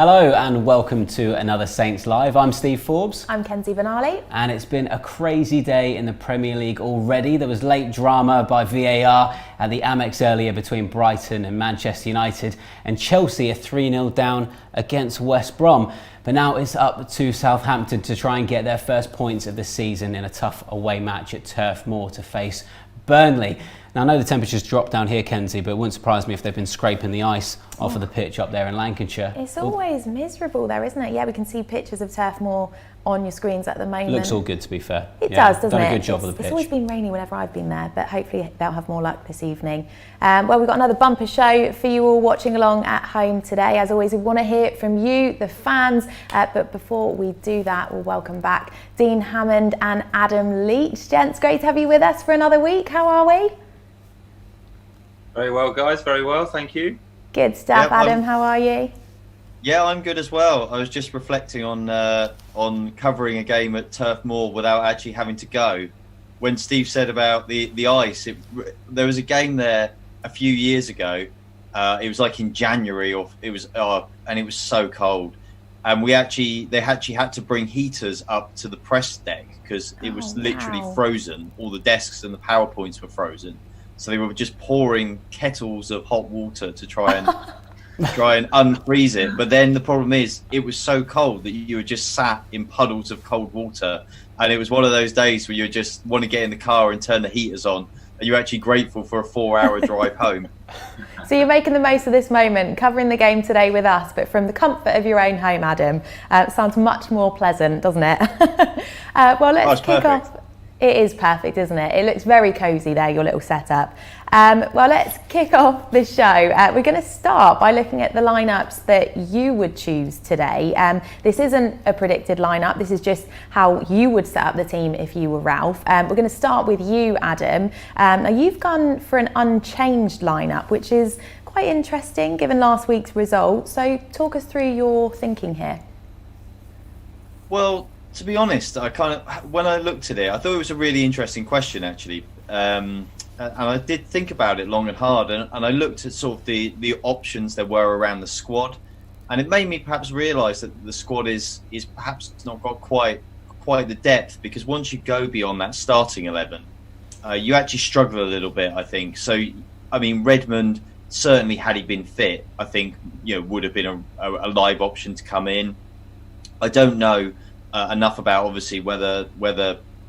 Hello and welcome to another Saints Live. I'm Steve Forbes. I'm Kenzie Benali. And it's been a crazy day in the Premier League already. There was late drama by VAR at the Amex earlier between Brighton and Manchester United, and Chelsea are 3-0 down against West Brom. But now it's up to Southampton to try and get their first points of the season in a tough away match at Turf Moor to face Burnley. Now, I know the temperature's dropped down here, Kenzie, but it wouldn't surprise me if they've been scraping the ice off of the pitch up there in Lancashire. It's always miserable there, isn't it? Yeah, we can see pictures of Turf Moor on your screens at the moment. Looks all good, to be fair. It does, doesn't it? Done a good job of the pitch. It's always been rainy whenever I've been there, but hopefully they'll have more luck this evening. Well, we've got another bumper show for you all watching along at home today. As always, we want to hear from you, the fans. But before we do that, we'll welcome back Dean Hammond and Adam Leach. Gents, great to have you with us for another week. How are we? Very well, guys. Very well, thank you. Good stuff. Yep, Adam, how are you? Yeah, I'm good as well. I was just reflecting on covering a game at Turf Moor without actually having to go. When Steve said about the ice, there was a game there a few years ago. It was like in January, and it was so cold. And they actually had to bring heaters up to the press deck because it was literally frozen. All the desks and the PowerPoints were frozen. So they were just pouring kettles of hot water to try and unfreeze it. But then the problem is it was so cold that you were just sat in puddles of cold water. And it was one of those days where you just want to get in the car and turn the heaters on. And you're actually grateful for a 4-hour drive home. So you're making the most of this moment, covering the game today with us, but from the comfort of your own home, Adam. Sounds much more pleasant, doesn't it? Well, let's kick off. It is perfect, isn't it? It looks very cosy there, your little setup. Well, let's kick off the show. We're going to start by looking at the lineups that you would choose today. This isn't a predicted lineup. This is just how you would set up the team if you were Ralph. We're going to start with you, Adam. Now, you've gone for an unchanged lineup, which is quite interesting given last week's results. So talk us through your thinking here. Well, to be honest, when I looked at it, I thought it was a really interesting question, actually. And I did think about it long and hard, and I looked at sort of the options there were around the squad, and it made me perhaps realise that the squad is perhaps not got quite the depth, because once you go beyond that starting 11, you actually struggle a little bit, I think. So, I mean, Redmond, certainly had he been fit, I think, would have been a live option to come in. I don't know enough about obviously whether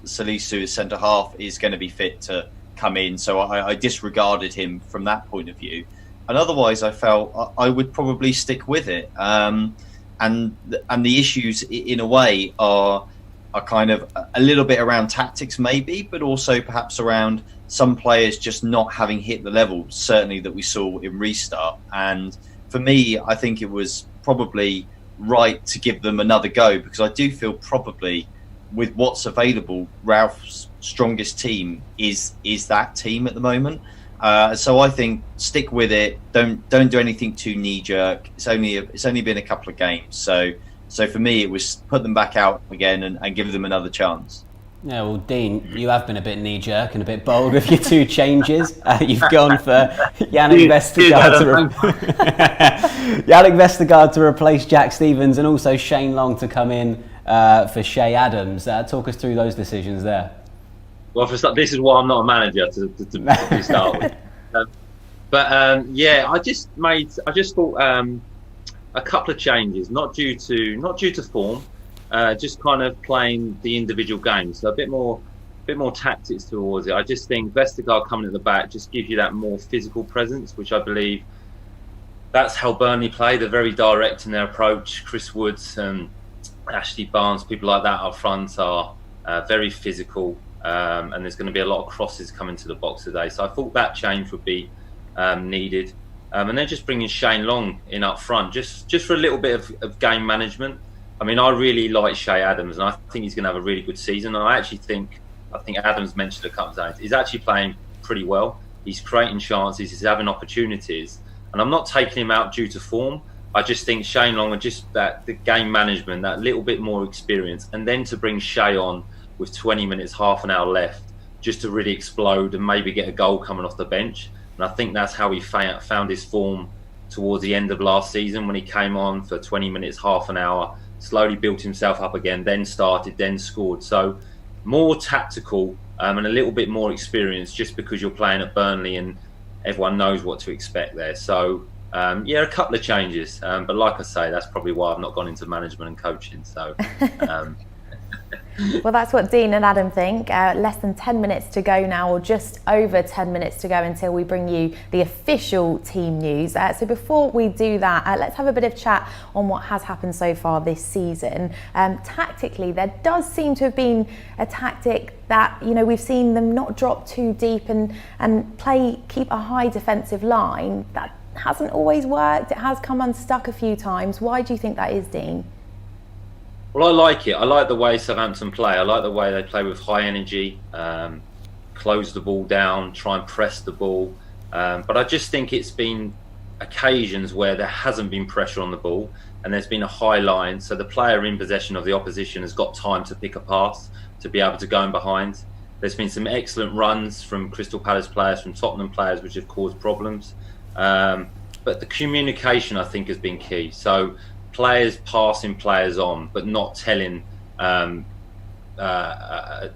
Salisu, centre half, is going to be fit to come in, so I disregarded him from that point of view. And otherwise, I felt I would probably stick with it. And the issues in a way are kind of a little bit around tactics maybe, but also perhaps around some players just not having hit the level certainly that we saw in restart. And for me, I think it was probably right to give them another go, because I do feel probably with what's available, Ralph's strongest team is that team at the moment. So I think stick with it. Don't do anything too knee jerk. It's only been a couple of games, so for me it was put them back out again and give them another chance. Yeah, well, Dean, you have been a bit knee-jerk and a bit bold with your two changes. You've gone for Yannick Vestergaard to replace Jack Stephens, and also Shane Long to come in for Shay Adams. Talk us through those decisions there. Well, for start, this is why I'm not a manager to start with. I just thought a couple of changes, not due to form. Just kind of playing the individual games, so a bit more tactics towards it. I just think Vestergaard coming at the back just gives you that more physical presence, which I believe that's how Burnley play. They're very direct in their approach. Chris Woods and Ashley Barnes, people like that up front are very physical, and there's going to be a lot of crosses coming to the box today. So I thought that change would be needed, and then just bringing Shane Long in up front, just for a little bit of game management. I mean, I really like Shay Adams, and I think he's going to have a really good season. And I think Adams mentioned a couple of times, he's actually playing pretty well. He's creating chances, he's having opportunities, and I'm not taking him out due to form. I just think Shane Long, and just the game management, that little bit more experience, and then to bring Shay on with 20 minutes, half an hour left, just to really explode and maybe get a goal coming off the bench. And I think that's how he found his form towards the end of last season when he came on for 20 minutes, half an hour, slowly built himself up again, then started, then scored. So more tactical and a little bit more experience, just because you're playing at Burnley and everyone knows what to expect there. So a couple of changes, but like I say, that's probably why I've not gone into management and coaching. So well, that's what Dean and Adam think. Less than 10 minutes to go now, or just over 10 minutes to go until we bring you the official team news. So before we do that, let's have a bit of chat on what has happened so far this season. Tactically, there does seem to have been a tactic that, we've seen them not drop too deep and keep a high defensive line. That hasn't always worked. It has come unstuck a few times. Why do you think that is, Dean? Well, I like it. I like the way Southampton play. I like the way they play with high energy, close the ball down, try and press the ball. But I just think it's been occasions where there hasn't been pressure on the ball and there's been a high line. So the player in possession of the opposition has got time to pick a pass, to be able to go in behind. There's been some excellent runs from Crystal Palace players, from Tottenham players, which have caused problems. But the communication, I think, has been key. So players passing players on, but not telling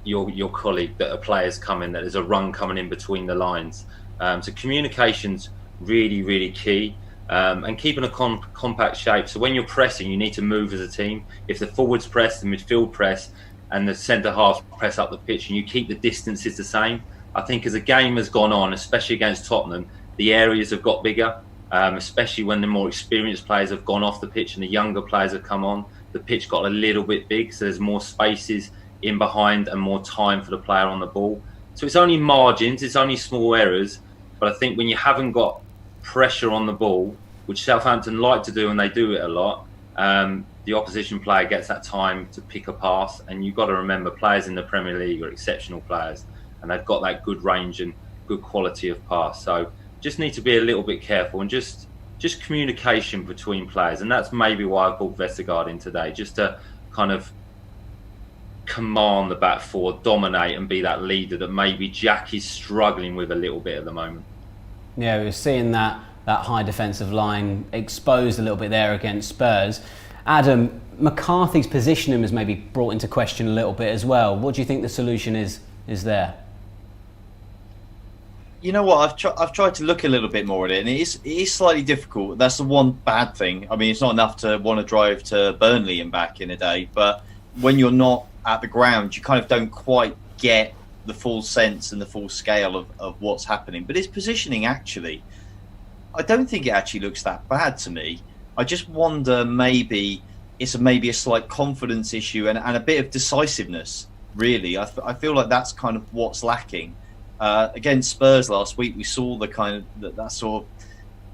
your colleague that a player's coming, that there's a run coming in between the lines. So communication's really, really key. And keeping a compact shape. So when you're pressing, you need to move as a team. If the forwards press, the midfield press, and the centre half press up the pitch, and you keep the distances the same, I think as the game has gone on, especially against Tottenham, the areas have got bigger. Especially when the more experienced players have gone off the pitch and the younger players have come on, the pitch got a little bit big, so there's more spaces in behind and more time for the player on the ball. So it's only margins, it's only small errors, but I think when you haven't got pressure on the ball, which Southampton like to do and they do it a lot, the opposition player gets that time to pick a pass. And you've got to remember, players in the Premier League are exceptional players and they've got that good range and good quality of pass. So just need to be a little bit careful and just communication between players. And that's maybe why I brought Vestergaard in today, just to kind of command the back four, dominate and be that leader that maybe Jack is struggling with a little bit at the moment. Yeah, we're seeing that high defensive line exposed a little bit there against Spurs. Adam, McCarthy's positioning was maybe brought into question a little bit as well. What do you think the solution is there? You know what? I've tried to look a little bit more at it, and it is slightly difficult. That's the one bad thing. I mean, it's not enough to want to drive to Burnley and back in a day, but when you're not at the ground, you kind of don't quite get the full sense and the full scale of what's happening. But his positioning, actually, I don't think it actually looks that bad to me. I just wonder, maybe it's maybe a slight confidence issue and a bit of decisiveness, really. I feel like that's kind of what's lacking. Against Spurs last week, we saw the kind of that sort of,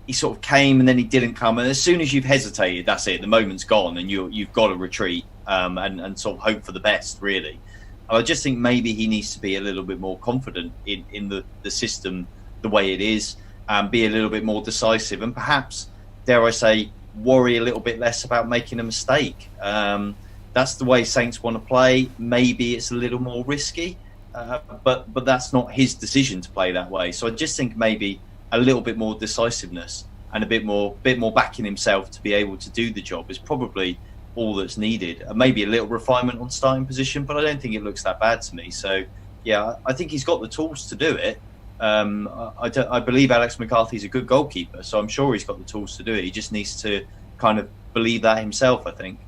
he sort of came and then he didn't come, and as soon as you've hesitated, that's it. The moment's gone, and you've got to retreat and sort of hope for the best, really. And I just think maybe he needs to be a little bit more confident in the system, the way it is, and be a little bit more decisive, and perhaps, dare I say, worry a little bit less about making a mistake. That's the way Saints want to play. Maybe it's a little more risky. But that's not his decision to play that way. So I just think maybe a little bit more decisiveness and a bit more backing himself to be able to do the job is probably all that's needed. Maybe a little refinement on starting position, but I don't think it looks that bad to me. So yeah, I think he's got the tools to do it. I believe Alex McCarthy's a good goalkeeper, so I'm sure he's got the tools to do it. He just needs to kind of believe that himself, I think.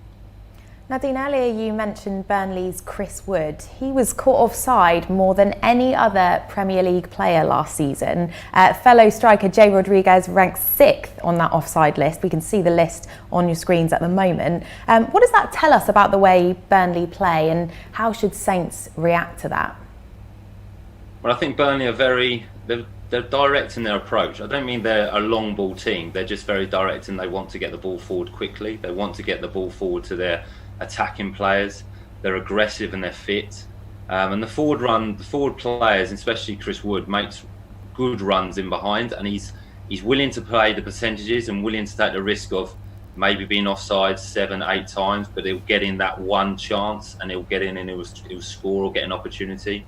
Nadine, earlier you mentioned Burnley's Chris Wood. He was caught offside more than any other Premier League player last season. Fellow striker Jay Rodriguez ranks 6th on that offside list. We can see the list on your screens at the moment. What does that tell us about the way Burnley play, and how should Saints react to that? Well, I think Burnley are they're direct in their approach. I don't mean they're a long ball team. They're just very direct, and they want to get the ball forward quickly. They want to get the ball forward to their attacking players. They're aggressive and they're fit. And the forward players, especially Chris Wood, makes good runs in behind, and he's willing to play the percentages and willing to take the risk of maybe being offside 7-8 times, but he'll get in that one chance and he'll get in and he'll score or get an opportunity.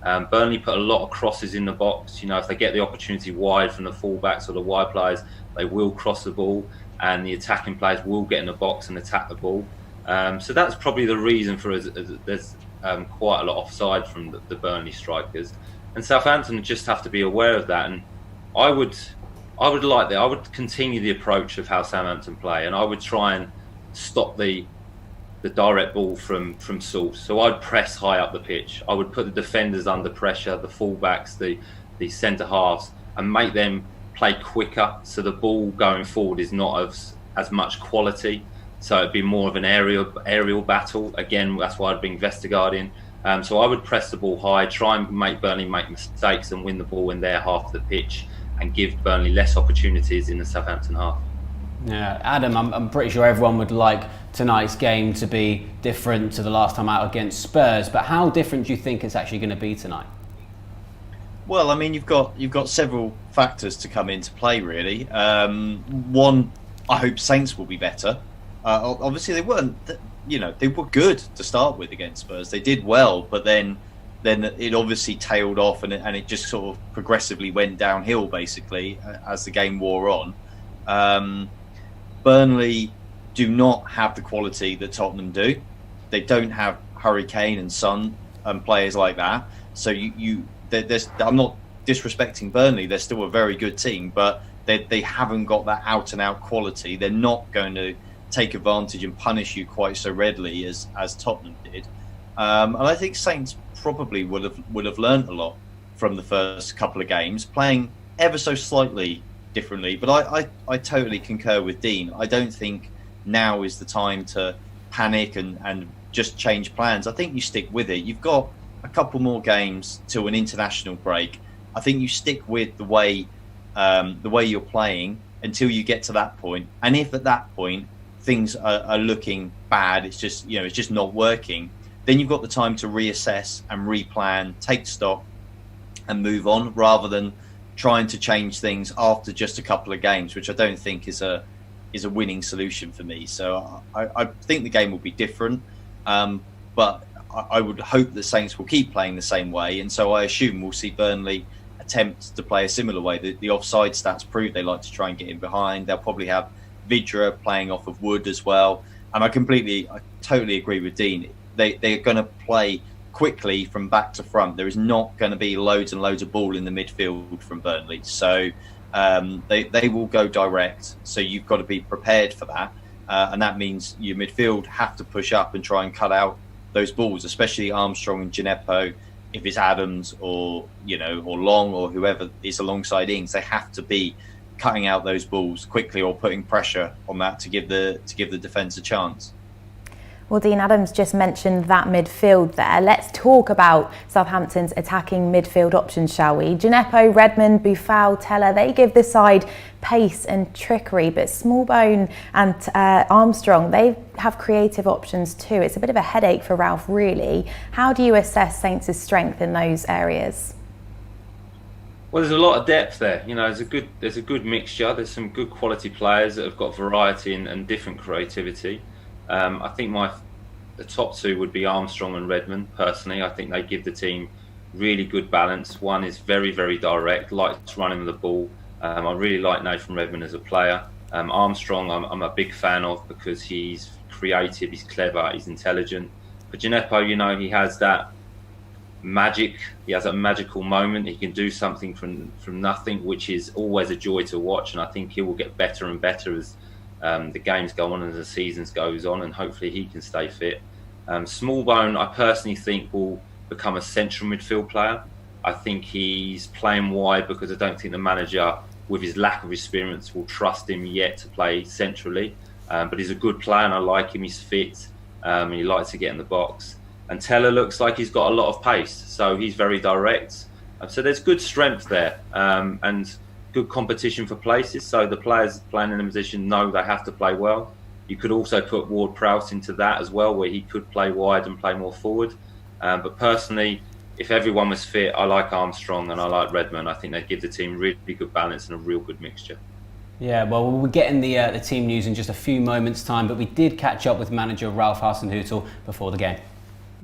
Burnley put a lot of crosses in the box. If they get the opportunity wide from the fullbacks or the wide players, they will cross the ball, and the attacking players will get in the box and attack the ball. So that's probably the reason for us. There's quite a lot offside from the Burnley strikers, and Southampton just have to be aware of that. And I would continue the approach of how Southampton play, and I would try and stop the direct ball from Salt. So I'd press high up the pitch. I would put the defenders under pressure, the fullbacks, the centre halves, and make them play quicker. So the ball going forward is not as much quality. So it'd be more of an aerial battle. Again, that's why I'd bring Vestergaard in. So I would press the ball high, try and make Burnley make mistakes and win the ball in their half of the pitch, and give Burnley less opportunities in the Southampton half. Yeah, Adam, I'm pretty sure everyone would like tonight's game to be different to the last time out against Spurs, but how different do you think it's actually going to be tonight? Well, I mean, you've got several factors to come into play, really. One, I hope Saints will be better. Obviously, they weren't. They were good to start with against Spurs. They did well, but then it obviously tailed off, and it just sort of progressively went downhill, basically, as the game wore on. Burnley do not have the quality that Tottenham do. They don't have Harry Kane and Son and players like that. So I'm not disrespecting Burnley. They're still a very good team, but they haven't got that out and out quality. They're not going to take advantage and punish you quite so readily as Tottenham did. And I think Saints probably would have learnt a lot from the first couple of games, playing ever so slightly differently. But I totally concur with Dean. I don't think now is the time to panic and just change plans. I think you stick with it. You've got a couple more games till an international break. I think you stick with the way you're playing until you get to that point. And if at that point things are looking bad, it's just not working, then you've got the time to reassess and replan, take stock and move on, rather than trying to change things after just a couple of games, which I don't think is a winning solution for me. So I think the game will be different, but I would hope the Saints will keep playing the same way, and so I assume we'll see Burnley attempt to play a similar way. The offside stats prove they like to try and get in behind. They'll probably have Vidra playing off of Wood as well, and I totally agree with Dean. They're going to play quickly from back to front. There is not going to be loads and loads of ball in the midfield from Burnley, so they will go direct. So you've got to be prepared for that, and that means your midfield have to push up and try and cut out those balls, especially Armstrong and Gineppo. If it's Adams or Long or whoever is alongside Ings, they have to be cutting out those balls quickly or putting pressure on that to give the defence a chance. Well, Dean, Adams just mentioned that midfield there. Let's talk about Southampton's attacking midfield options, shall we? Gineppo, Redmond, Boufal, Teller, they give the side pace and trickery, but Smallbone and Armstrong, they have creative options too. It's a bit of a headache for Ralph, really. How do you assess Saints' strength in those areas? Well, there's a lot of depth there. There's a good mixture. There's some good quality players that have got variety and different creativity. I think the top two would be Armstrong and Redmond. Personally, I think they give the team really good balance. One is very, very direct, likes running the ball. I really like Nathan Redmond as a player. Armstrong, I'm a big fan of because he's creative, he's clever, he's intelligent. But Gineppo, he has that magic. He has a magical moment. He can do something from nothing, which is always a joy to watch. And I think he will get better and better as the games go on and the seasons goes on, and hopefully he can stay fit. Smallbone, I personally think, will become a central midfield player. I think he's playing wide because I don't think the manager, with his lack of experience, will trust him yet to play centrally. But he's a good player and I like him. He's fit and he likes to get in the box. And Teller looks like he's got a lot of pace, so he's very direct. So there's good strength there. And good competition for places, so the players playing in a position know they have to play well. You could also put Ward-Prowse into that as well, where he could play wide and play more forward. But personally, if everyone was fit, I like Armstrong and I like Redmond. I think they give the team really good balance and a real good mixture. Yeah, well, we'll get in the team news in just a few moments' time, but we did catch up with manager Ralph Hasenhüttl before the game.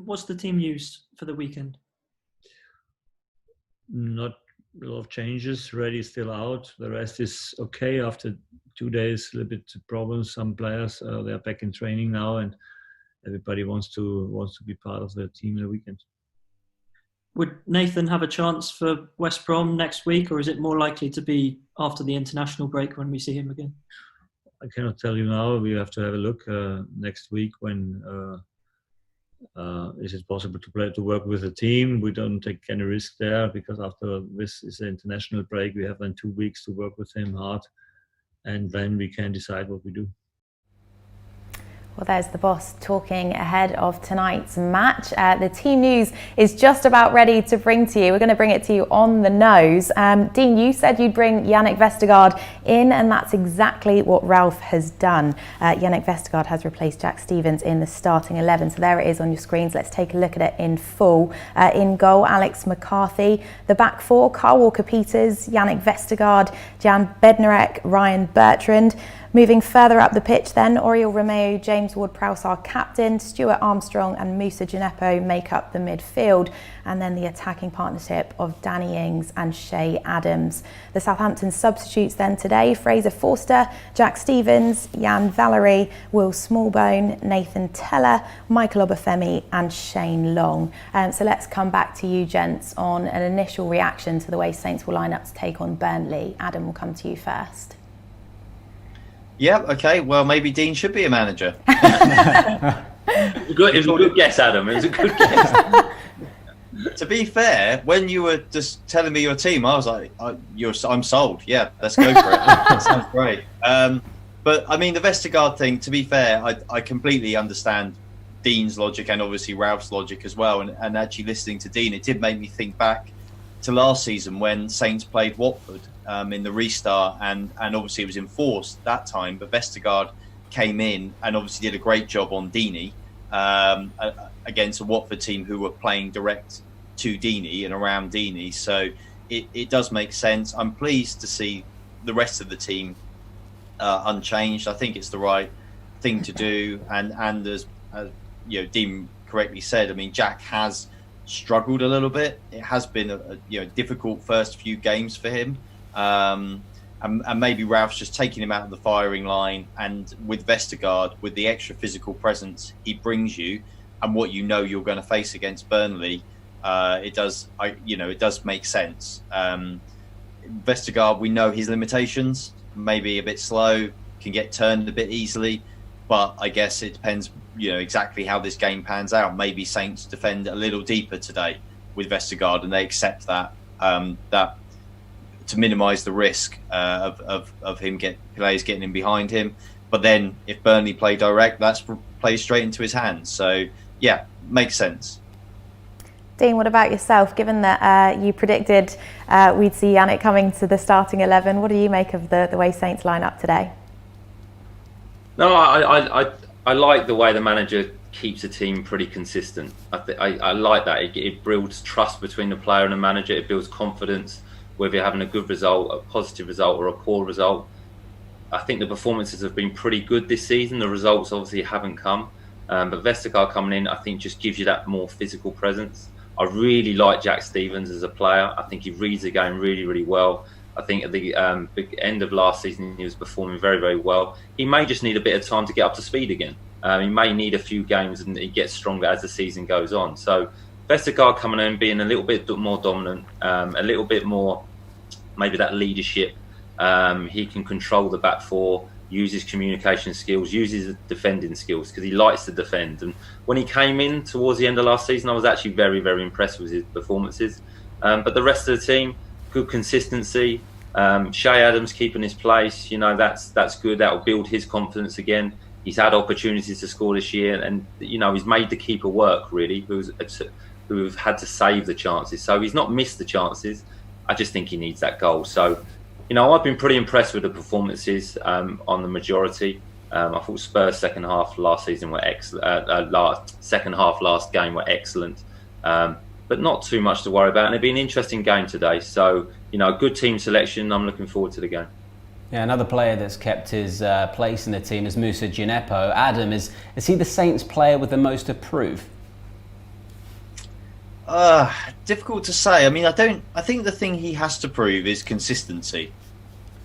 What's the team news for the weekend? Not a lot of changes. Reddy is still out. The rest is okay after 2 days. A little bit problems. Some players they are back in training now, and everybody wants to be part of the team in the weekend. Would Nathan have a chance for West Brom next week, or is it more likely to be after the international break when we see him again? I cannot tell you now. We have to have a look next week when is it possible to work with the team. We don't take any risk there because after this is the international break, we have then 2 weeks to work with him hard, and then we can decide what we do. Well, there's the boss talking ahead of tonight's match. The team news is just about ready to bring to you. We're going to bring it to you on the nose. Dean, you said you'd bring Yannick Vestergaard in, and that's exactly what Ralph has done. Yannick Vestergaard has replaced Jack Stevens in the starting 11. So there it is on your screens. Let's take a look at it in full. In goal, Alex McCarthy. The back four, Carl Walker-Peters, Yannick Vestergaard, Jan Bednarek, Ryan Bertrand. Moving further up the pitch then, Oriol Romeu, James Ward-Prowse, our captain, Stuart Armstrong and Moussa Djenepo make up the midfield, and then the attacking partnership of Danny Ings and Shay Adams. The Southampton substitutes then today, Fraser Forster, Jack Stevens, Jan Valery, Will Smallbone, Nathan Teller, Michael Obafemi and Shane Long. So let's come back to you gents on an initial reaction to the way Saints will line up to take on Burnley. Adam, will come to you first. Yeah, okay. Well, maybe Dean should be a manager. It was a good guess, Adam. It was a good guess. To be fair, when you were just telling me your team, I was like, I'm sold. Yeah, let's go for it. That sounds great. But, I mean, the Vestergaard thing, to be fair, I completely understand Dean's logic and obviously Ralph's logic as well. And actually listening to Dean, it did make me think back to last season when Saints played Watford in the restart, and obviously it was enforced that time, but Vestergaard came in and obviously did a great job on Deeney against a Watford team who were playing direct to Deeney and around Deeney. So it does make sense. I'm pleased to see the rest of the team unchanged. I think it's the right thing to do, and as you know, Dean correctly said, I mean, Jack has struggled a little bit. It has been a difficult first few games for him, and maybe Ralph's just taking him out of the firing line. And with Vestergaard, with the extra physical presence he brings you, and what you're going to face against Burnley, it does make sense. Vestergaard, we know his limitations. Maybe a bit slow, can get turned a bit easily. But I guess it depends, exactly how this game pans out. Maybe Saints defend a little deeper today with Vestergaard, and they accept that to minimise the risk of him players getting in behind him. But then if Burnley play direct, that's plays straight into his hands. So yeah, makes sense. Dean, what about yourself? Given that you predicted we'd see Yannick coming to the starting 11, what do you make of the way Saints line up today? No, I like the way the manager keeps the team pretty consistent. I like that. It builds trust between the player and the manager. It builds confidence, whether you're having a good result, a positive result or a poor result. I think the performances have been pretty good this season. The results obviously haven't come. But Vestergaard coming in, I think, just gives you that more physical presence. I really like Jack Stevens as a player. I think he reads the game really, really well. I think at the end of last season, he was performing very, very well. He may just need a bit of time to get up to speed again. He may need a few games and he gets stronger as the season goes on. So Vestergaard coming in, being a little bit more dominant, a little bit more, maybe that leadership. He can control the back four, use his communication skills, use his defending skills, because he likes to defend. And when he came in towards the end of last season, I was actually very, very impressed with his performances. But the rest of the team, good consistency. Shay Adams keeping his place, that's good. That will build his confidence again. He's had opportunities to score this year, and he's made the keeper work really, who've had to save the chances. So he's not missed the chances. I just think he needs that goal. So, I've been pretty impressed with the performances on the majority. I thought Spurs second half last season were excellent. Second half last game were excellent. But not too much to worry about. And it'll be an interesting game today. So, good team selection. I'm looking forward to the game. Yeah, another player that's kept his place in the team is Moussa Djenepo. Adam, is he the Saints player with the most to prove? Difficult to say. I mean, I think the thing he has to prove is consistency.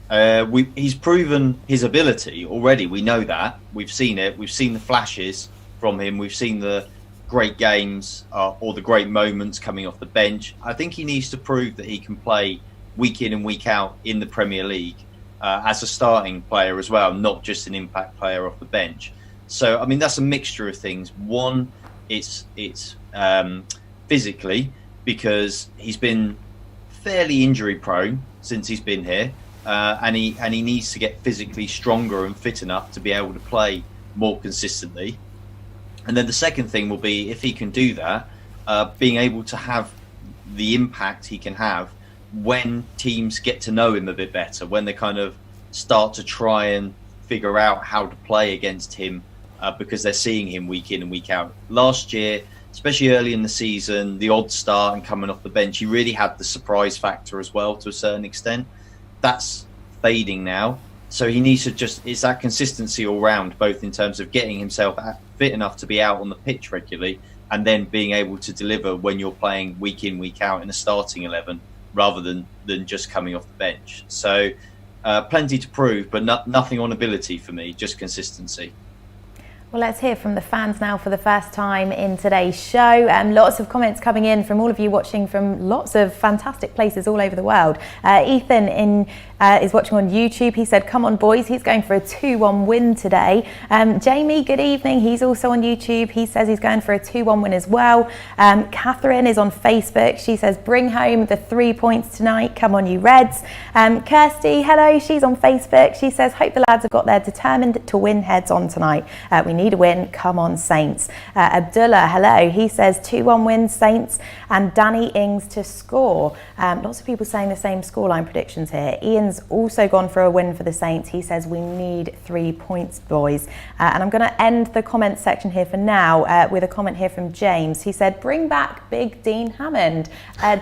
He's proven his ability already. We know that. We've seen it. We've seen the flashes from him. We've seen the great games or the great moments coming off the bench. I think he needs to prove that he can play week in and week out in the Premier League as a starting player as well, not just an impact player off the bench. So, I mean, that's a mixture of things. One, it's physically, because he's been fairly injury prone since he's been here, and he needs to get physically stronger and fit enough to be able to play more consistently. And then the second thing will be, if he can do that, being able to have the impact he can have when teams get to know him a bit better, when they kind of start to try and figure out how to play against him, because they're seeing him week in and week out. Last year, especially early in the season, the odd start and coming off the bench, he really had the surprise factor as well to a certain extent. That's fading now. So he needs to it's that consistency all round, both in terms of getting himself fit enough to be out on the pitch regularly, and then being able to deliver when you're playing week in, week out in a starting 11, rather than just coming off the bench. So plenty to prove, but nothing on ability for me, just consistency. Well, let's hear from the fans now for the first time in today's show. Lots of comments coming in from all of you watching from lots of fantastic places all over the world. Ethan is watching on YouTube. He said, "Come on, boys." He's going for a 2-1 win today. Jamie, good evening. He's also on YouTube. He says he's going for a 2-1 win as well. Catherine is on Facebook. She says, "Bring home the 3 points tonight. Come on, you Reds." Kirsty, hello. She's on Facebook. She says, "Hope the lads have got their determined to win heads on tonight. We need a win. Come on, Saints." Abdullah, hello. He says 2-1 win, Saints, and Danny Ings to score. Lots of people saying the same scoreline predictions here. Ian's also gone for a win for the Saints. He says we need 3 points, boys. And I'm going to end the comment section here for now with a comment here from James. He said, "Bring back Big Dean Hammond."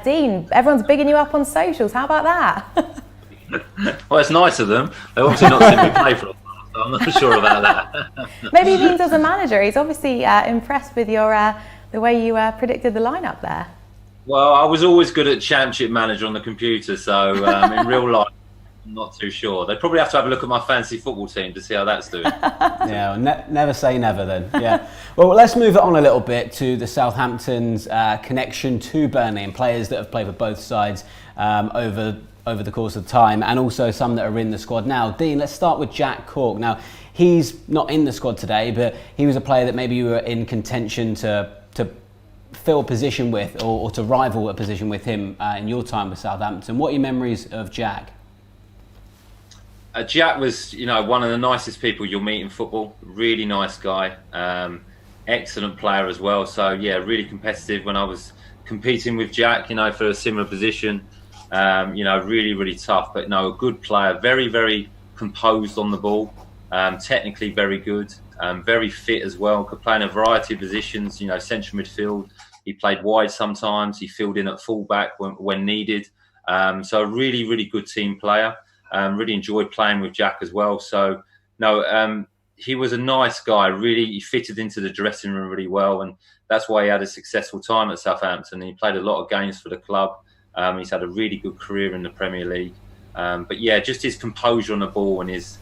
Dean, everyone's bigging you up on socials. How about that? Well, it's nice of them. They've obviously not seen me play for a while. I'm not sure about that. Maybe he means as a manager. He's obviously impressed with your the way you predicted the lineup there. Well, I was always good at Championship Manager on the computer, so in real life, I'm not too sure. They probably have to have a look at my fantasy football team to see how that's doing. Yeah, well, never say never then. Yeah. Well, let's move it on a little bit to the Southampton's connection to Burnley and players that have played for both sides over the course of time, and also some that are in the squad now. Dean, let's start with Jack Cork. Now, he's not in the squad today, but he was a player that maybe you were in contention to fill a position with, or to rival a position with him in your time with Southampton. What are your memories of Jack? Jack was, one of the nicest people you'll meet in football. Really nice guy. Excellent player as well. So, yeah, really competitive when I was competing with Jack, for a similar position. Really, really tough, but a good player. Very, very composed on the ball. Technically very good. Very fit as well. Could play in a variety of positions. Central midfield. He played wide sometimes. He filled in at fullback when needed. So a really, really good team player. Really enjoyed playing with Jack as well. So he was a nice guy. Really, he fitted into the dressing room really well, and that's why he had a successful time at Southampton. He played a lot of games for the club. He's had a really good career in the Premier League. But yeah, just his composure on the ball and his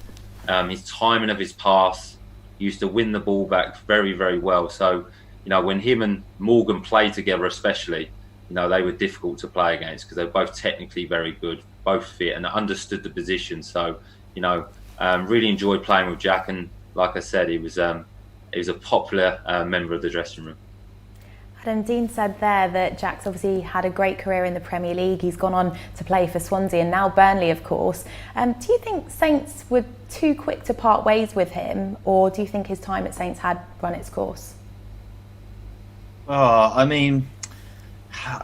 timing of his pass. He used to win the ball back very, very well. So, when him and Morgan played together especially, they were difficult to play against because they were both technically very good, both fit and understood the position. So, really enjoyed playing with Jack. And like I said, he was a popular member of the dressing room. And Dean said there that Jack's obviously had a great career in the Premier League. He's gone on to play for Swansea and now Burnley, of course. Do you think Saints were too quick to part ways with him, or do you think his time at Saints had run its course? Oh, I mean,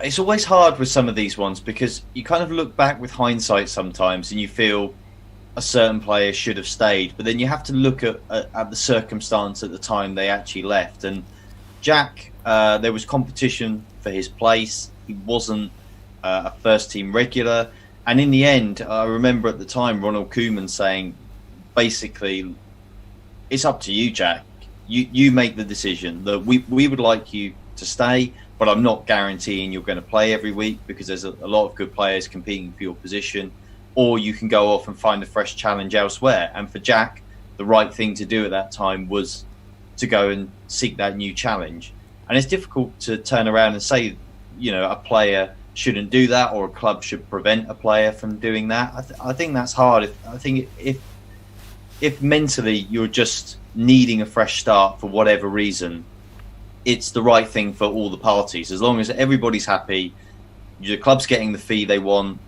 it's always hard with some of these ones because you kind of look back with hindsight sometimes and you feel a certain player should have stayed, but then you have to look at the circumstance at the time they actually left. And Jack, there was competition for his place. He wasn't a first-team regular. And in the end, I remember at the time Ronald Koeman saying, basically, it's up to you, Jack. You make the decision. That we would like you to stay, but but I'm not guaranteeing you're going to play every week, because there's a lot of good players competing for your position. Or you can go off and find a fresh challenge elsewhere. And for Jack, the right thing to do at that time was to go and seek that new challenge. And it's difficult to turn around and say, a player shouldn't do that, or a club should prevent a player from doing that. I think that's hard. I think if mentally you're just needing a fresh start for whatever reason, it's the right thing for all the parties. As long as everybody's happy, the club's getting the fee they want,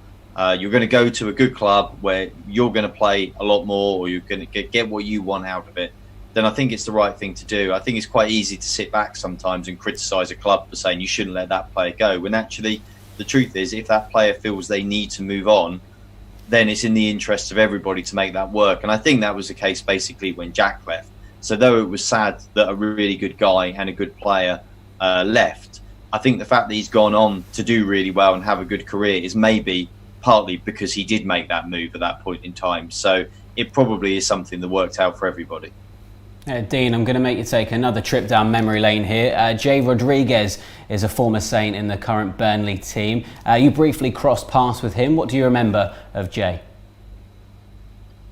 you're going to go to a good club where you're going to play a lot more, or you're going to get what you want out of it, then I think it's the right thing to do. I think it's quite easy to sit back sometimes and criticise a club for saying you shouldn't let that player go, when actually the truth is, if that player feels they need to move on, then it's in the interest of everybody to make that work. And I think that was the case basically when Jack left. So though it was sad that a really good guy and a good player left, I think the fact that he's gone on to do really well and have a good career is maybe partly because he did make that move at that point in time. So it probably is something that worked out for everybody. Dean, I'm going to make you take another trip down memory lane here. Jay Rodriguez is a former Saint in the current Burnley team. You briefly crossed paths with him. What do you remember of Jay?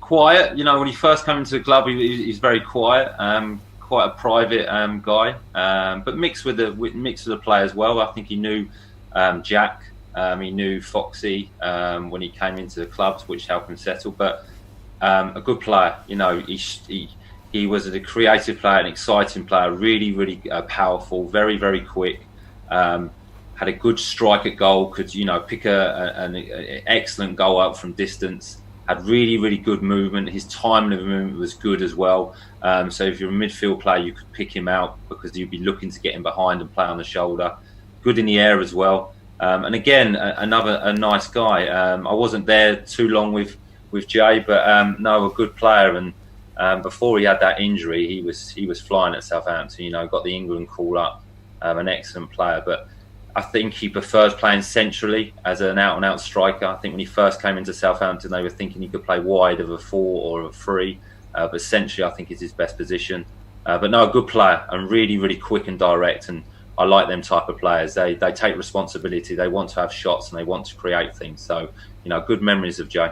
Quiet. When he first came into the club, he's very quiet, quite a private guy, but mixed with the players well. I think he knew Jack, he knew Foxy when he came into the clubs, which helped him settle. But a good player. He was a creative player, an exciting player, really, really powerful, very, very quick. Had a good strike at goal, could pick an excellent goal out from distance. Had really, really good movement. His timing of movement was good as well. So if you're a midfield player, you could pick him out because you'd be looking to get him behind and play on the shoulder. Good in the air as well. And again, a nice guy. I wasn't there too long with Jay, but no, a good player. And before he had that injury, he was flying at Southampton. Got the England call up. An excellent player, but I think he prefers playing centrally as an out-and-out striker. I think when he first came into Southampton, they were thinking he could play wide of a 4 or a 3, but centrally, I think is his best position. But no, a good player and really, really quick and direct. And I like them type of players. They take responsibility. They want to have shots and they want to create things. So, good memories of Jay.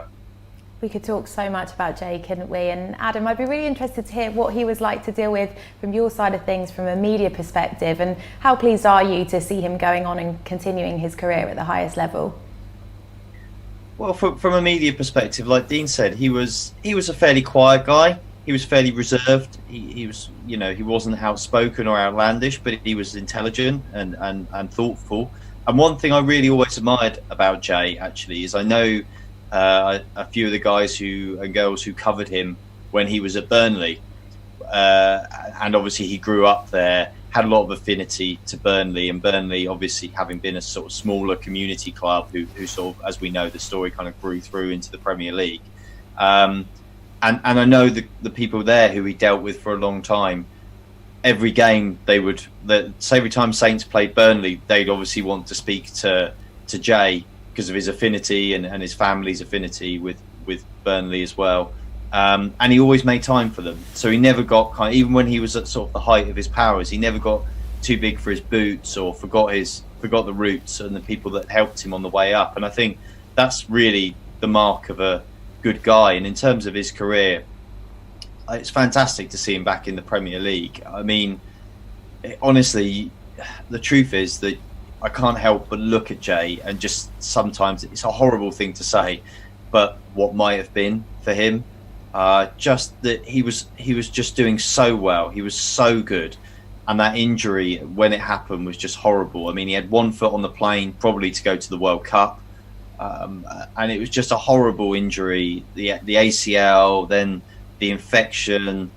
We could talk so much about Jay, couldn't we? And Adam, I'd be really interested to hear what he was like to deal with from your side of things, from a media perspective, and how pleased are you to see him going on and continuing his career at the highest level? Well, from a media perspective, like Dean said, he was a fairly quiet guy. He was fairly reserved. He was, he wasn't outspoken or outlandish, but he was intelligent and thoughtful. And one thing I really always admired about Jay, actually, is I know a few of the guys and girls who covered him when he was at Burnley, and obviously he grew up there, had a lot of affinity to Burnley, and Burnley obviously having been a sort of smaller community club who sort of, as we know, the story kind of grew through into the Premier League, and I know the people there who he dealt with for a long time. Every game every time Saints played Burnley, they'd obviously want to speak to Jay, because of his affinity and his family's affinity with Burnley as well. And he always made time for them. So he never got even when he was at sort of the height of his powers, he never got too big for his boots or forgot the roots and the people that helped him on the way up. And I think that's really the mark of a good guy. And in terms of his career, it's fantastic to see him back in the Premier League. I mean, honestly, the truth is that I can't help but look at Jay and just sometimes, it's a horrible thing to say, but what might have been for him, just that he was just doing so well. He was so good, and that injury when it happened was just horrible. I mean, he had one foot on the plane probably to go to the World Cup, and it was just a horrible injury. The ACL, then the infection,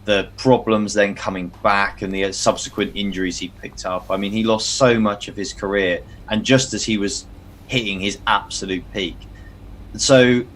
the problems then coming back, and the subsequent injuries he picked up. I mean, he lost so much of his career, and just as he was hitting his absolute peak. So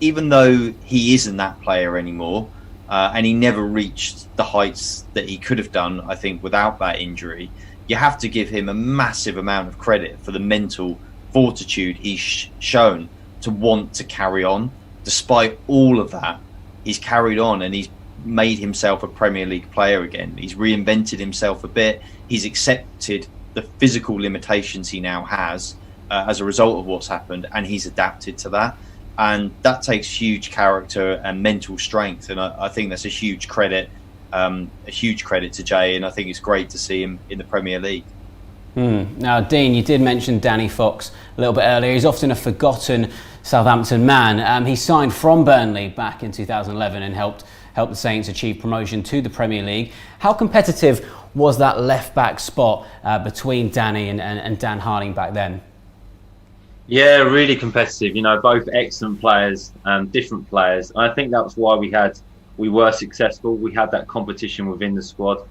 even though he isn't that player anymore, and he never reached the heights that he could have done, I think, without that injury, you have to give him a massive amount of credit for the mental fortitude he's shown to want to carry on. Despite all of that, he's carried on, and he's made himself a Premier League player again. He's reinvented himself a bit. He's accepted the physical limitations he now has as a result of what's happened, and he's adapted to that. And that takes huge character and mental strength, and I think that's a huge credit to Jay, and I think it's great to see him in the Premier League. Now, Dean, you did mention Danny Fox a little bit earlier. He's often a forgotten Southampton man. He signed from Burnley back in 2011 and helped the Saints achieve promotion to the Premier League. How competitive was that left-back spot between Danny and Dan Harding back then? Yeah, really competitive. Both excellent players, different players. And I think that's why we were successful. We had that competition within the squad.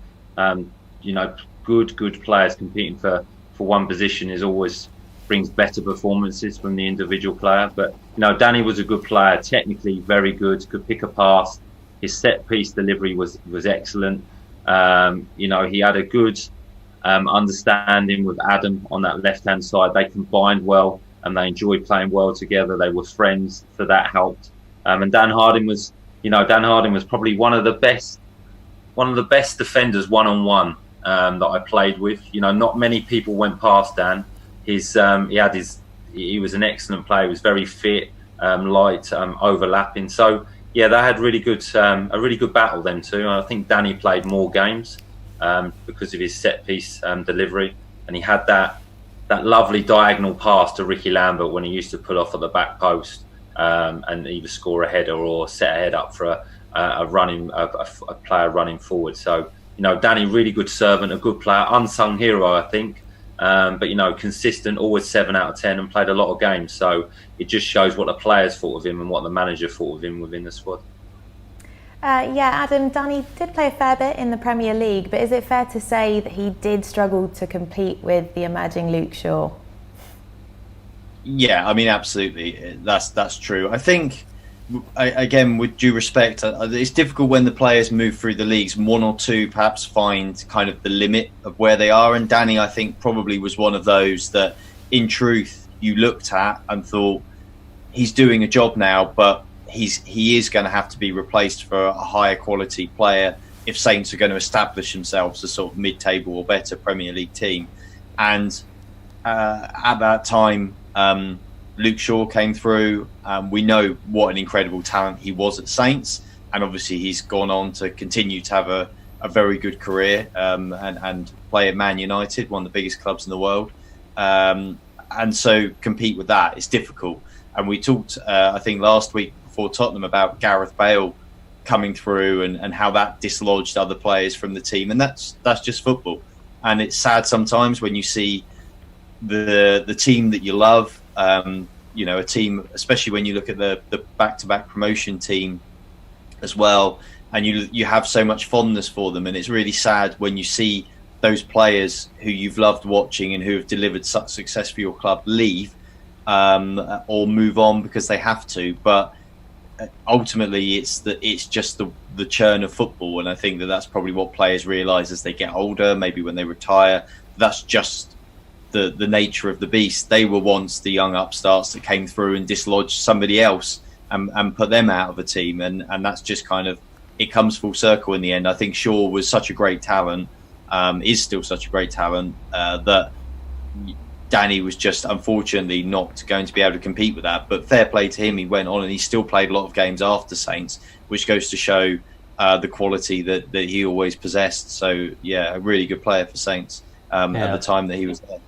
Good players competing for one position is always brings better performances from the individual player. But Danny was a good player, technically very good, could pick a pass. His set piece delivery was excellent. He had a good understanding with Adam on that left hand side. They combined well and they enjoyed playing well together. They were friends, so that helped. And Dan Harding was probably one of the best defenders one-on-one that I played with. Not many people went past Dan. He was an excellent player. He was very fit, light, overlapping. So yeah, they had a really good battle, them two. And I think Danny played more games because of his set piece delivery, and he had that lovely diagonal pass to Ricky Lambert when he used to pull off at the back post and either score a header or set a head up for a player running forward. So Danny, really good servant, a good player, unsung hero, I think. But consistent, always 7 out of 10, and played a lot of games. So it just shows what the players thought of him and what the manager thought of him within the squad. Adam, Danny did play a fair bit in the Premier League, but is it fair to say that he did struggle to compete with the emerging Luke Shaw? Yeah, I mean, absolutely, that's true. I think, again, with due respect, it's difficult when the players move through the leagues. One or two perhaps find kind of the limit of where they are, and Danny, I think, probably was one of those that, in truth, you looked at and thought, he's doing a job now, but he is going to have to be replaced for a higher quality player if Saints are going to establish themselves as sort of mid-table or better Premier League team. And at that time, Luke Shaw came through. We know what an incredible talent he was at Saints, and obviously he's gone on to continue to have a very good career and play at Man United, one of the biggest clubs in the world. And so compete with that is difficult. And we talked, I think, last week before Tottenham about Gareth Bale coming through and how that dislodged other players from the team. And that's just football. And it's sad sometimes when you see the team that you love, a team, especially when you look at the back-to-back promotion team as well, and you have so much fondness for them. And it's really sad when you see those players who you've loved watching and who have delivered such success for your club leave or move on because they have to. But ultimately, it's just the churn of football, and I think that's probably what players realise as they get older, maybe when they retire. That's just the nature of the beast. They were once the young upstarts that came through and dislodged somebody else and put them out of a team, and that's just kind of, it comes full circle in the end. I think Shaw was such a great talent, is still such a great talent, that Danny was just unfortunately not going to be able to compete with that. But fair play to him, he went on and he still played a lot of games after Saints, which goes to show the quality that he always possessed. So yeah, a really good player for Saints at the time that he was there.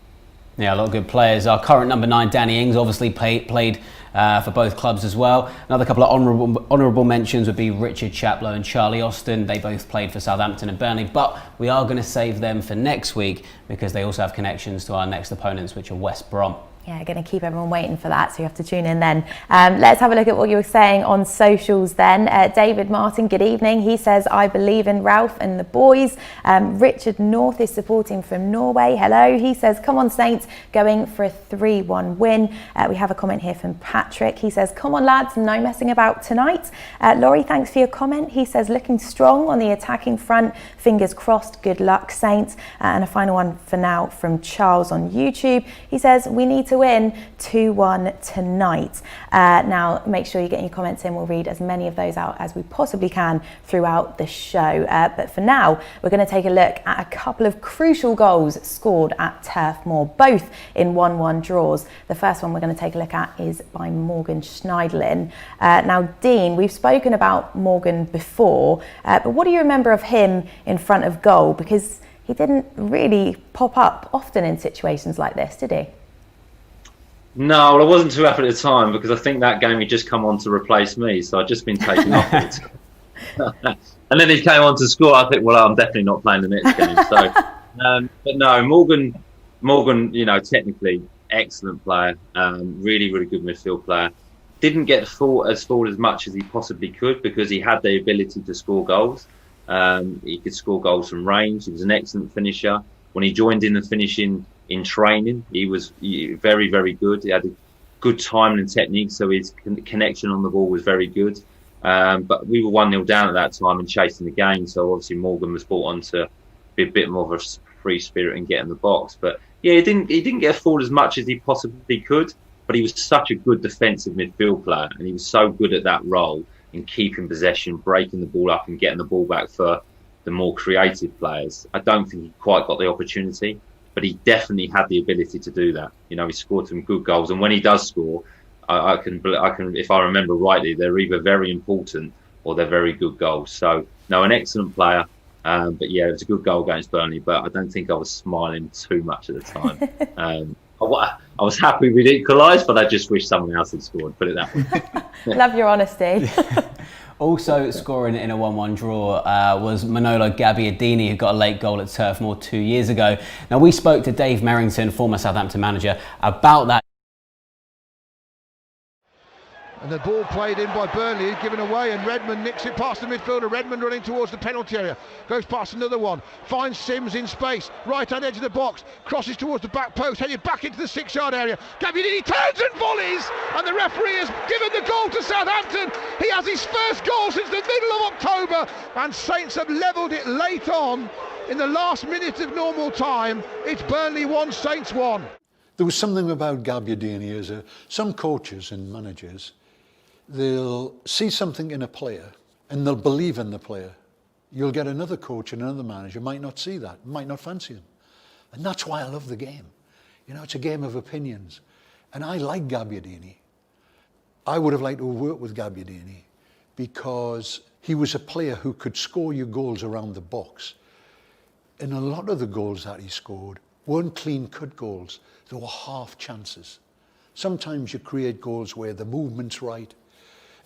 Yeah, a lot of good players. Our current number 9, Danny Ings, obviously played for both clubs as well. Another couple of honourable mentions would be Richard Chaplow and Charlie Austin. They both played for Southampton and Burnley, but we are going to save them for next week because they also have connections to our next opponents, which are West Brom. Yeah, going to keep everyone waiting for that, so you have to tune in then. Let's have a look at what you were saying on socials then. David Martin, good evening. He says, I believe in Ralph and the boys. Richard North is supporting from Norway. Hello. He says, come on Saints, going for a 3-1 win. We have a comment here from Patrick. He says, come on lads, no messing about tonight. Laurie, thanks for your comment. He says, looking strong on the attacking front. Fingers crossed, good luck Saints. And a final one for now from Charles on YouTube. He says, we need to to win 2-1 tonight. Now, make sure you get your comments in. We'll read as many of those out as we possibly can throughout the show. But for now, we're going to take a look at a couple of crucial goals scored at Turf Moor, both in 1-1 draws. The first one we're going to take a look at is by Morgan Schneiderlin. Now, Dean, we've spoken about Morgan before, but what do you remember of him in front of goal? Because he didn't really pop up often in situations like this, did he? No, well, I wasn't too happy at the time because I think that game he'd just come on to replace me, so I'd just been taken off it. And then he came on to score. I think, well, I'm definitely not playing the next game. So, but no, Morgan, you know, technically excellent player, really, really good midfield player. Didn't get forward as much as he possibly could because he had the ability to score goals. He could score goals from range. He was an excellent finisher. When he joined in the finishing in training, he was very, very good. He had a good timing and technique, so his connection on the ball was very good. But we were 1-0 down at that time and chasing the game, so obviously Morgan was brought on to be a bit more of a free spirit and get in the box. But yeah, he didn't get forward as much as he possibly could, but he was such a good defensive midfield player, and he was so good at that role in keeping possession, breaking the ball up and getting the ball back for the more creative players. I don't think he quite got the opportunity, but he definitely had the ability to do that. You know, he scored some good goals, and when he does score, I can, if I remember rightly, they're either very important or they're very good goals. So, no, an excellent player. But yeah, it was a good goal against Burnley, but I don't think I was smiling too much at the time. I was happy we'd equalised, but I just wish someone else had scored, put it that way. Love your honesty. Also scoring in a 1-1 draw was Manolo Gabbiadini, who got a late goal at Turf Moor 2 years ago. Now, we spoke to Dave Merrington, former Southampton manager, about that. And the ball played in by Burnley, given away, and Redmond nicks it past the midfielder. Redmond running towards the penalty area, goes past another one, finds Sims in space, right hand edge of the box, crosses towards the back post, headed back into the 6-yard area. Gabbiadini turns and volleys, and the referee has given the goal to Southampton. He has his first goal since the middle of October, and Saints have levelled it late on in the last minute of normal time. It's Burnley 1, Saints 1. There was something about Gabbiadini as some coaches and managers, they'll see something in a player and they'll believe in the player. You'll get another coach and another manager might not see that, might not fancy him. And that's why I love the game. You know, it's a game of opinions. And I like Gabbiadini. I would have liked to work with Gabbiadini because he was a player who could score you goals around the box. And a lot of the goals that he scored weren't clean-cut goals. They were half chances. Sometimes you create goals where the movement's right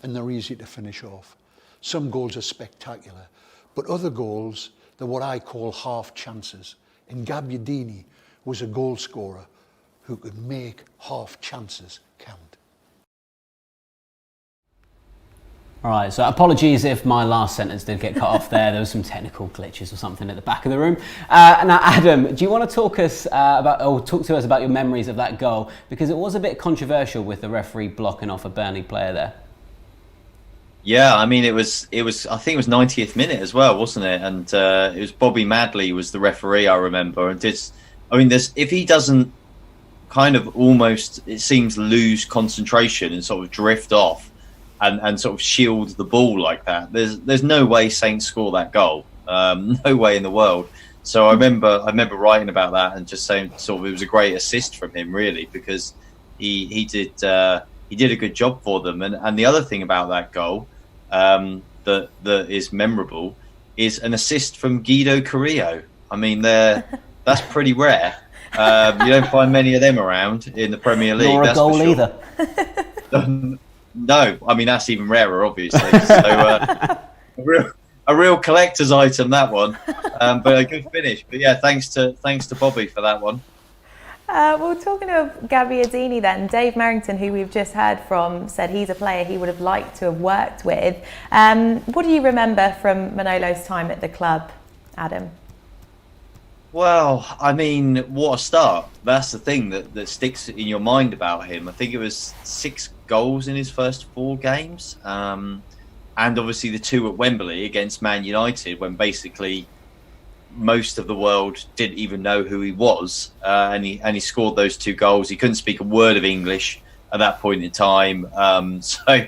and they're easy to finish off. Some goals are spectacular, but other goals, they're what I call half chances. And Gabbiadini was a goal scorer who could make half chances count. All right, so apologies if my last sentence did get cut off there. There was some technical glitches or something at the back of the room. Now, Adam, do you want to talk to us about your memories of that goal? Because it was a bit controversial with the referee blocking off a Burnley player there. Yeah, I mean, it was. I think it was 90th minute as well, wasn't it? And it was Bobby Madley was the referee, I remember. And if he doesn't kind of almost, it seems, lose concentration and sort of drift off and sort of shield the ball like that, there's no way Saints score that goal. No way in the world. So I remember writing about that and just saying sort of it was a great assist from him, really, because he did a good job for them. And the other thing about that goal that is memorable is an assist from Guido Carrillo. I mean, that's pretty rare. You don't find many of them around in the Premier League. Nor a that's goal for sure. either. No, I mean, that's even rarer, obviously. So a real collector's item, that one. But a good finish. But yeah, thanks to Bobby for that one. Well, talking of Gabbiadini then, Dave Merrington, who we've just heard from, said he's a player he would have liked to have worked with. What do you remember from Manolo's time at the club, Adam? Well, I mean, what a start. That's the thing that sticks in your mind about him. I think it was 6 goals in his first 4 games. And obviously the 2 at Wembley against Man United, when basically most of the world didn't even know who he was, and he scored those 2 goals. He couldn't speak a word of English at that point in time, so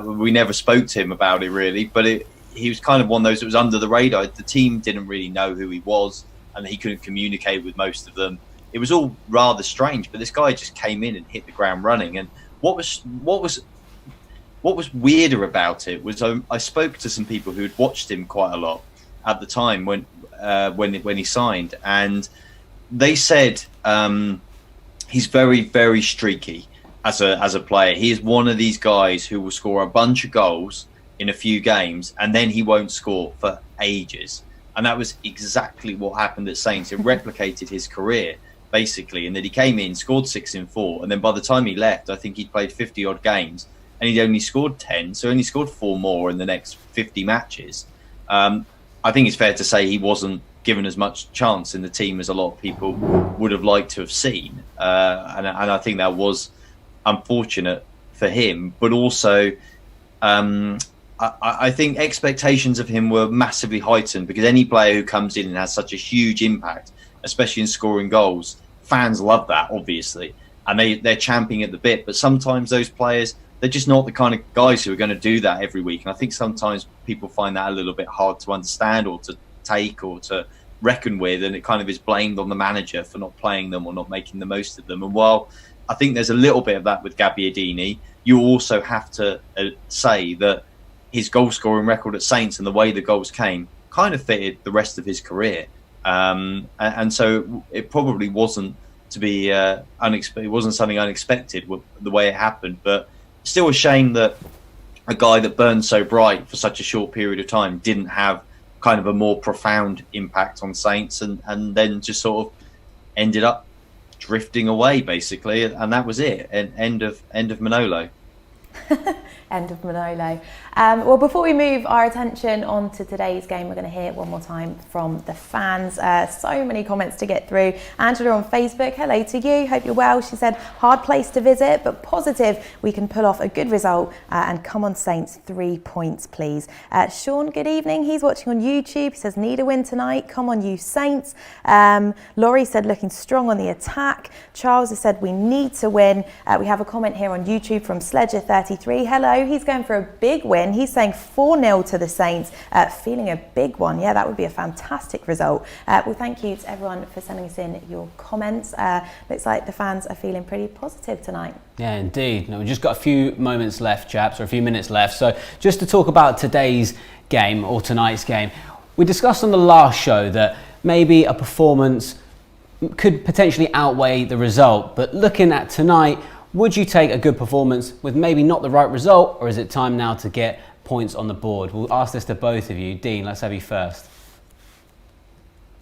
we never spoke to him about it really. But he was kind of one of those that was under the radar. The team didn't really know who he was, and he couldn't communicate with most of them. It was all rather strange, but this guy just came in and hit the ground running. And what was weirder about it was I spoke to some people who had watched him quite a lot at the time when he signed, and they said he's very, very streaky as a player. He is one of these guys who will score a bunch of goals in a few games and then he won't score for ages. And that was exactly what happened at Saints. It replicated his career basically, in that he came in, scored 6 in 4, and then by the time he left, I think he'd played 50 odd games and he'd only scored 10, so only scored 4 more in the next 50 matches. I think it's fair to say he wasn't given as much chance in the team as a lot of people would have liked to have seen, and I think that was unfortunate for him. But also, I think expectations of him were massively heightened, because any player who comes in and has such a huge impact, especially in scoring goals, fans love that, obviously, and they're champing at the bit. But sometimes those players, they're just not the kind of guys who are going to do that every week. And I think sometimes people find that a little bit hard to understand or to take or to reckon with, and it kind of is blamed on the manager for not playing them or not making the most of them. And while I think there's a little bit of that with Gabbiadini, you also have to say that his goal scoring record at Saints and the way the goals came kind of fitted the rest of his career. And so it probably wasn't to be unexpected. It wasn't something unexpected the way it happened, but still a shame that a guy that burned so bright for such a short period of time didn't have kind of a more profound impact on Saints, and then just sort of ended up drifting away basically, and that was it. And end of Manolo. End of Manolo. Well, before we move our attention on to today's game, we're going to hear it one more time from the fans. So many comments to get through. Angela on Facebook, hello to you. Hope you're well. She said, hard place to visit, but positive we can pull off a good result and come on Saints, 3 points, please. Sean, good evening. He's watching on YouTube. He says, need a win tonight. Come on, you Saints. Laurie said, looking strong on the attack. Charles has said, we need to win. We have a comment here on YouTube from Sledger33. Hello. He's going for a big win. He's saying 4-0 to the Saints, feeling a big one. Yeah, that would be a fantastic result. Well, thank you to everyone for sending us in your comments. Looks like the fans are feeling pretty positive tonight. Yeah, indeed. Now, we've just got a few moments left, chaps, or a few minutes left. So just to talk about today's game or tonight's game, we discussed on the last show that maybe a performance could potentially outweigh the result. But looking at tonight, would you take a good performance with maybe not the right result, or is it time now to get points on the board? We'll ask this to both of you. Dean, let's have you first.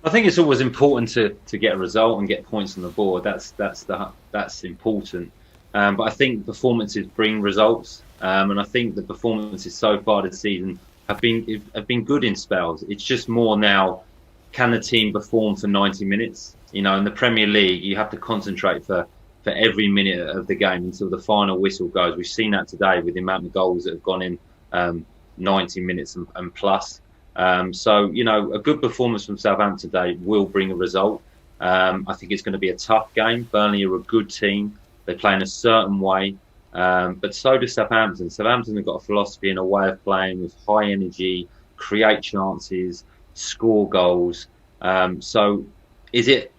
I think it's always important to get a result and get points on the board. That's important. But I think performances bring results, and I think the performances so far this season have been good in spells. It's just more now, can the team perform for 90 minutes? You know, in the Premier League, you have to concentrate for every minute of the game until the final whistle goes. We've seen that today with the amount of goals that have gone in 90 minutes and plus. So, you know, a good performance from Southampton today will bring a result. I think it's going to be a tough game. Burnley are a good team. They play in a certain way, but so does Southampton. Southampton have got a philosophy and a way of playing with high energy, create chances, score goals. So is it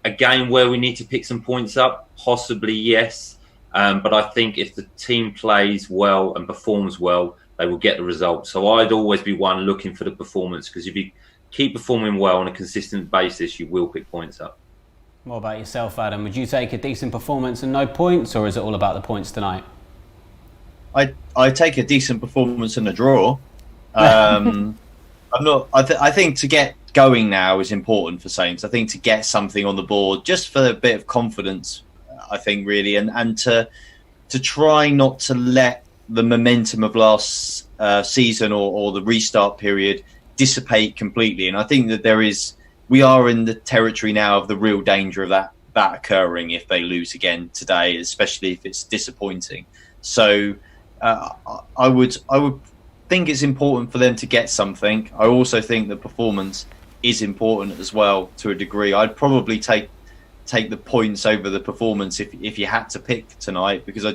a game where we need to pick some points up? Possibly, yes. But I think if the team plays well and performs well, they will get the result. So I'd always be one looking for the performance, because if you keep performing well on a consistent basis, you will pick points up. What about yourself, Adam? Would you take a decent performance and no points, or is it all about the points tonight? I take a decent performance and a draw. I think to get going now is important for Saints. I think to get something on the board just for a bit of confidence, I think, really, and to try not to let the momentum of last season or the restart period dissipate completely. And I think that we are in the territory now of the real danger of that occurring if they lose again today, especially if it's disappointing. So I would think it's important for them to get something. I also think the performance is important as well to a degree. I'd probably take the points over the performance if you had to pick tonight, because I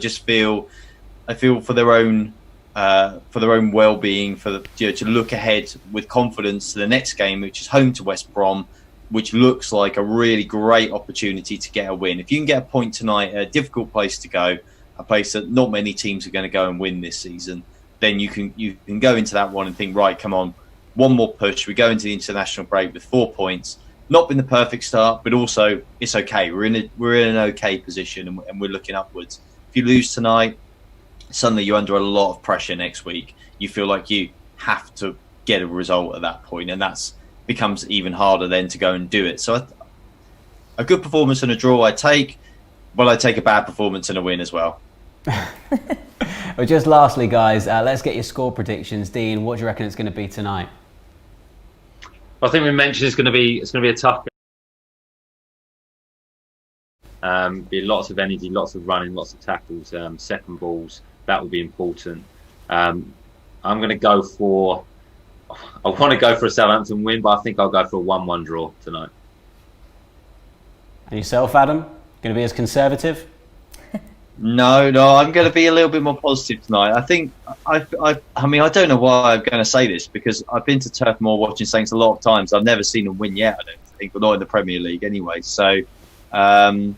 feel for their own well-being, to look ahead with confidence to the next game, which is home to West Brom, which looks like a really great opportunity to get a win. If you can get a point tonight, a difficult place to go, a place that not many teams are going to go and win this season, then you can go into that one and think, right, come on, one more push. We go into the international break with 4 points. Not been the perfect start, but also it's okay. We're in an okay position, and we're looking upwards. If you lose tonight, suddenly you're under a lot of pressure next week. You feel like you have to get a result at that point, and that's becomes even harder then to go and do it. So a good performance and a draw I take, but I take a bad performance and a win as well. Well, just lastly, guys, let's get your score predictions. Dean, what do you reckon it's going to be tonight? I think we mentioned it's going to be a tough game. Be lots of energy, lots of running, lots of tackles, second balls. That will be important. I'm going to go for. I want to go for a Southampton win, but I think I'll go for a 1-1 draw tonight. And yourself, Adam? Going to be as conservative? No, I'm going to be a little bit more positive tonight. I think I mean, I don't know why I'm going to say this, because I've been to Turf Moor watching Saints a lot of times. I've never seen them win yet, I don't think, but not in the Premier League anyway. So, but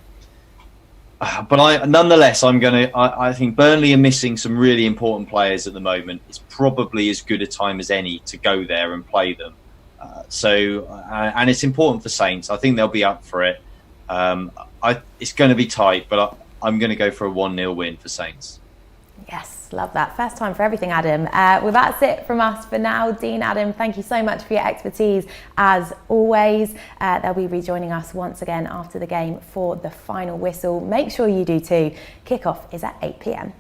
nonetheless, I think Burnley are missing some really important players at the moment. It's probably as good a time as any to go there and play them. And it's important for Saints. I think they'll be up for it. It's going to be tight, but I'm going to go for a 1-0 win for Saints. Yes, love that. First time for everything, Adam. Well, that's it from us for now. Dean, Adam, thank you so much for your expertise as always. They'll be rejoining us once again after the game for the final whistle. Make sure you do too. Kick-off is at 8 p.m.